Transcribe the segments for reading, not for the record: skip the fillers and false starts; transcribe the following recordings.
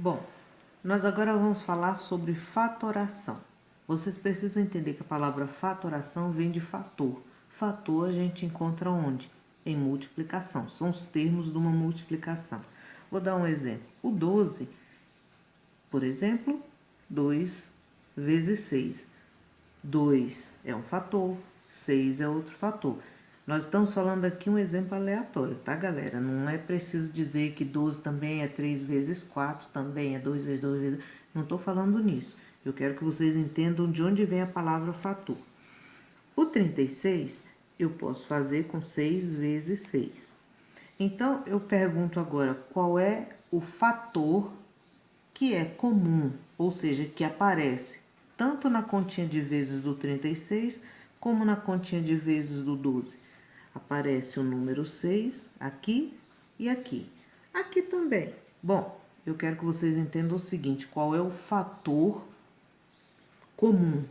Bom, nós agora vamos falar sobre fatoração. Vocês precisam entender que a palavra fatoração vem de fator. Fator a gente encontra onde? Em multiplicação. São os termos de uma multiplicação. Vou dar um exemplo. O 12, por exemplo, 2 vezes 6. 2 é um fator, 6 é outro fator. Nós estamos falando aqui um exemplo aleatório, tá, galera? Não é preciso dizer que 12 também é 3 vezes 4, também é 2 vezes 2 vezes... Não estou falando nisso. Eu quero que vocês entendam de onde vem a palavra fator. O 36 eu posso fazer com 6 vezes 6. Então, eu pergunto agora qual é o fator que é comum, ou seja, que aparece tanto na continha de vezes do 36 como na continha de vezes do 12. Aparece o número 6 aqui e aqui. Aqui também. Bom, eu quero que vocês entendam o seguinte, qual é o fator comum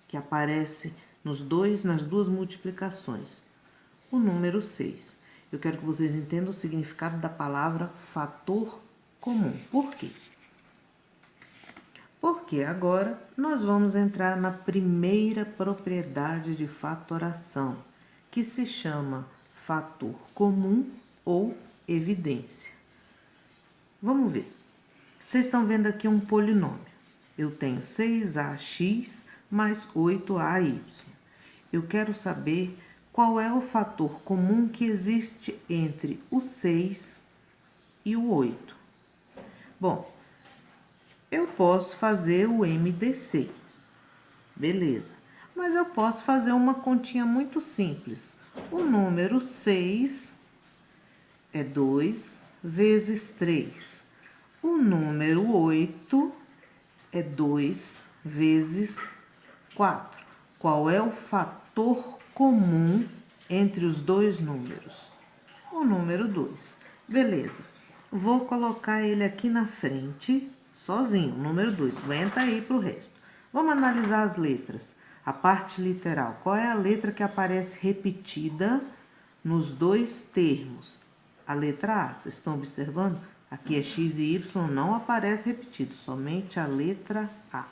que aparece nas duas multiplicações? O número 6. Eu quero que vocês entendam o significado da palavra fator comum. Por quê? Porque agora nós vamos entrar na primeira propriedade de fatoração, que se chama fator comum ou evidência. Vamos ver. Vocês estão vendo aqui um polinômio. Eu tenho 6ax mais 8ay. Eu quero saber qual é o fator comum que existe entre o 6 e o 8. Bom, eu posso fazer o MDC, beleza. Mas eu posso fazer uma continha muito simples. O número 6 é 2 vezes 3. O número 8 é 2 vezes 4. Qual é o fator comum entre os dois números? O número 2. Beleza. Vou colocar ele aqui na frente, sozinho, o número 2. Aguenta aí para o resto. Vamos analisar as letras. A parte literal. Qual é a letra que aparece repetida nos dois termos? A letra A. Vocês estão observando? Aqui é x e y, não aparece repetido, somente a letra A.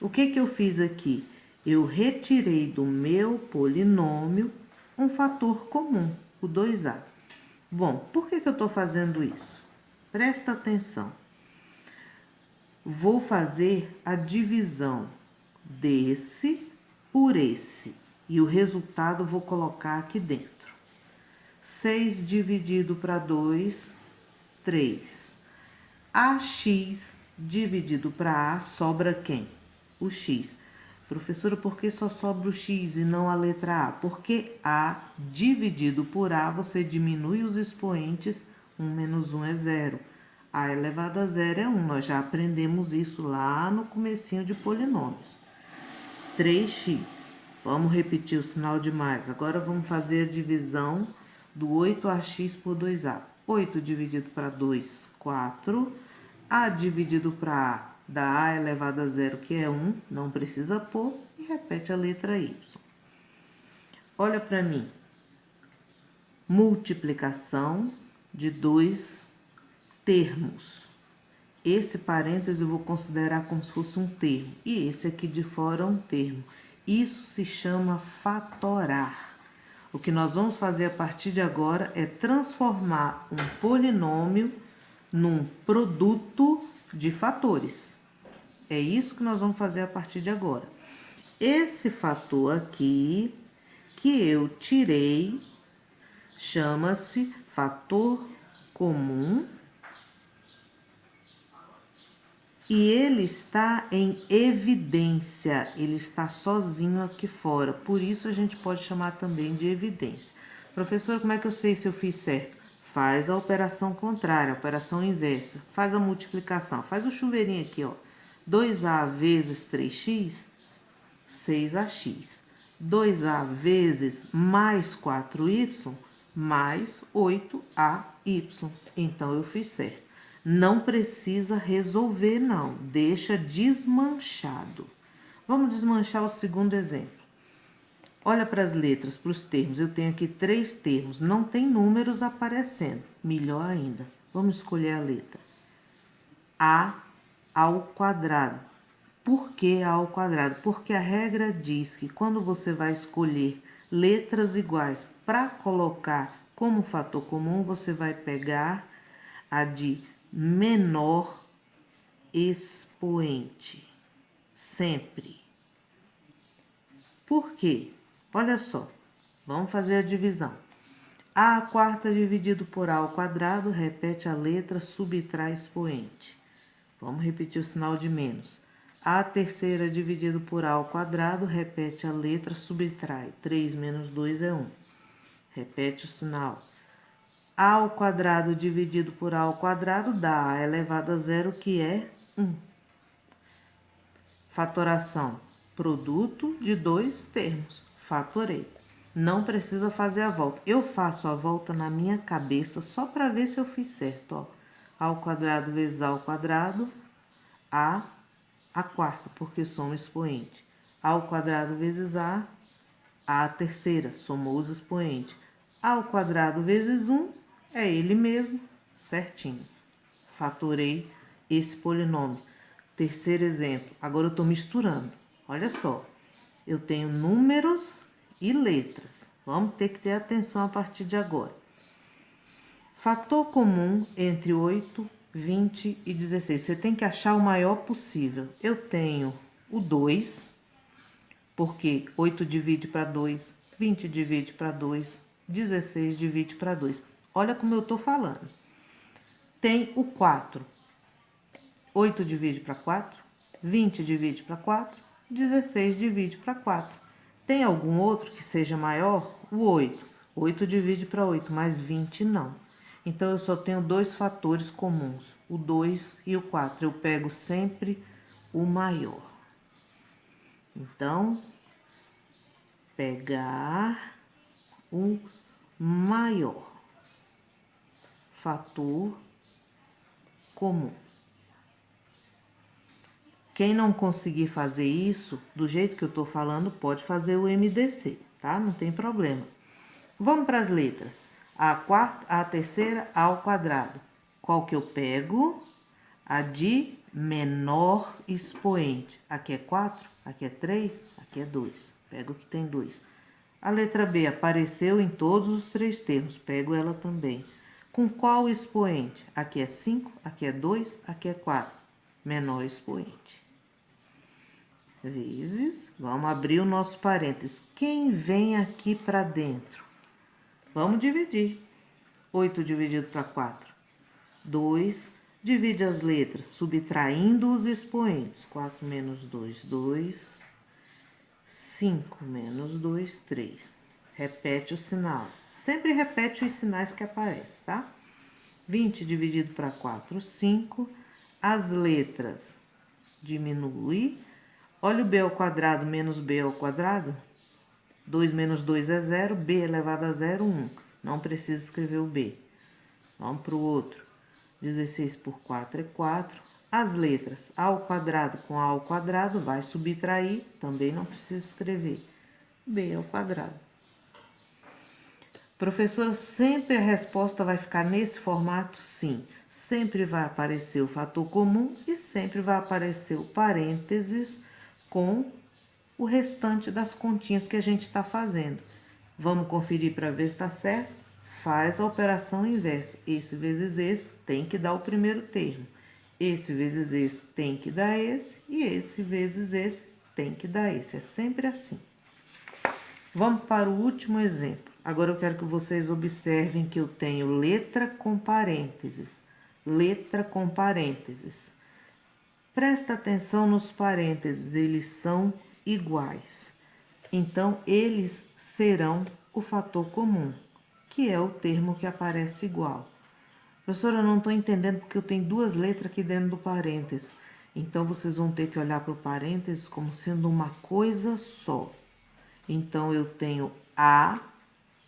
O que eu fiz aqui? Eu retirei do meu polinômio um fator comum, o 2A. Bom, por que eu estou fazendo isso? Presta atenção. Vou fazer a divisão desse por esse. E o resultado vou colocar aqui dentro. 6 dividido para 2, 3. AX dividido para A sobra quem? O X. Professora, por que só sobra o X e não a letra A? Porque A dividido por A, você diminui os expoentes, 1 menos 1 é 0. A elevado a 0 é 1, nós já aprendemos isso lá no comecinho de polinômios. 3x, vamos repetir o sinal de mais. Agora vamos fazer a divisão do 8ax por 2a. 8 dividido para 2, 4. A dividido para A, dá A elevado a 0, que é 1, não precisa pôr, e repete a letra Y. Olha para mim. Multiplicação de dois termos. Esse parêntese eu vou considerar como se fosse um termo, e esse aqui de fora é um termo. Isso se chama fatorar. O que nós vamos fazer a partir de agora é transformar um polinômio num produto de fatores. É isso que nós vamos fazer a partir de agora. Esse fator aqui, que eu tirei, chama-se fator comum. E ele está em evidência, ele está sozinho aqui fora. Por isso a gente pode chamar também de evidência. Professor, como é que eu sei se eu fiz certo? Faz a operação contrária, a operação inversa. Faz a multiplicação, faz o chuveirinho aqui, ó. 2a vezes 3x, 6ax. 2a vezes mais 4y, mais 8ay. Então, eu fiz certo. Não precisa resolver, não. Deixa desmanchado. Vamos desmanchar o segundo exemplo. Olha para as letras, para os termos. Eu tenho aqui 3 termos. Não tem números aparecendo. Melhor ainda. Vamos escolher a letra. a ao quadrado. Por que a ao quadrado? Porque a regra diz que quando você vai escolher letras iguais para colocar como fator comum, você vai pegar a de menor expoente. Sempre. Por quê? Olha só, vamos fazer a divisão. A quarta dividido por A ao quadrado, repete a letra, subtrai expoente. Vamos repetir o sinal de menos. A terceira dividido por A ao quadrado, repete a letra, subtrai. 3 menos 2 é 1. Repete o sinal. A ao quadrado dividido por A ao quadrado dá A elevado a zero, que é 1. Fatoração. Produto de dois termos. Fatorei. Não precisa fazer a volta. Eu faço a volta na minha cabeça só para ver se eu fiz certo. Ó. A ao quadrado vezes A ao quadrado, A quarta, porque soma expoente. A ao quadrado vezes A terceira, somou os expoentes. A ao quadrado vezes 1 é ele mesmo, certinho. Fatorei esse polinômio. Terceiro exemplo, agora eu estou misturando. Olha só, eu tenho números e letras. Vamos ter que ter atenção a partir de agora. Fator comum entre 8, 20 e 16. Você tem que achar o maior possível. Eu tenho o 2, porque 8 divide para 2, 20 divide para 2, 16 divide para 2. Olha como eu estou falando. Tem o 4. 8 divide para 4, 20 divide para 4, 16 divide para 4. Tem algum outro que seja maior? O 8. 8 divide para 8, mas 20 não. Então, eu só tenho dois fatores comuns, o 2 e o 4. Eu pego sempre o maior. Então, pegar o maior fator comum. Quem não conseguir fazer isso, do jeito que eu estou falando, pode fazer o MDC, tá? Não tem problema. Vamos para as letras. A quarta, a terceira, A ao quadrado. Qual que eu pego? A de menor expoente. Aqui é 4, aqui é 3, aqui é 2. Pego o que tem 2. A letra B apareceu em todos os três termos. Pego ela também. Com qual expoente? Aqui é 5, aqui é 2, aqui é 4. Menor expoente. Vezes, vamos abrir o nosso parênteses. Quem vem aqui para dentro? Vamos dividir. 8 dividido para 4. 2. Divide as letras, subtraindo os expoentes. 4 menos 2, 2. 5 menos 2, 3. Repete o sinal. Sempre repete os sinais que aparecem, tá? 20 dividido para 4, 5. As letras diminui. Olha o b ao quadrado menos b ao quadrado. 2 menos 2 é 0, b elevado a 0, 1. Não precisa escrever o b. Vamos para o outro. 16 por 4 é 4. As letras a ao quadrado com a ao quadrado vai subtrair, também não precisa escrever. B ao quadrado. Professora, sempre a resposta vai ficar nesse formato? Sim. Sempre vai aparecer o fator comum e sempre vai aparecer o parênteses com o restante das continhas que a gente está fazendo. Vamos conferir para ver se está certo? Faz a operação inversa. Esse vezes esse tem que dar o primeiro termo. Esse vezes esse tem que dar esse. E esse vezes esse tem que dar esse. É sempre assim. Vamos para o último exemplo. Agora eu quero que vocês observem que eu tenho letra com parênteses. Letra com parênteses. Presta atenção nos parênteses, eles são iguais. Então, eles serão o fator comum, que é o termo que aparece igual. Professora, eu não estou entendendo porque eu tenho duas letras aqui dentro do parênteses. Então, vocês vão ter que olhar para o parênteses como sendo uma coisa só. Então, eu tenho A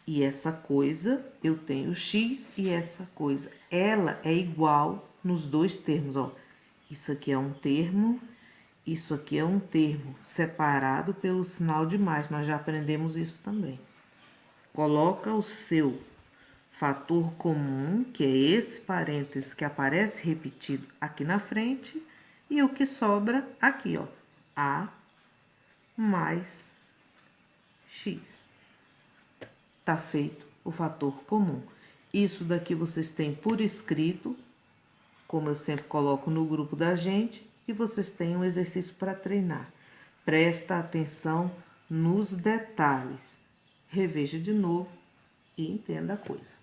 e essa coisa, eu tenho X e essa coisa. Ela é igual nos dois termos, ó. Isso aqui é um termo, isso aqui é um termo separado pelo sinal de mais. Nós já aprendemos isso também. Coloca o seu fator comum, que é esse parênteses que aparece repetido aqui na frente, e o que sobra aqui, ó, A mais X. Tá feito o fator comum. Isso daqui vocês têm por escrito, como eu sempre coloco no grupo da gente, e vocês têm um exercício para treinar. Presta atenção nos detalhes. Reveja de novo e entenda a coisa.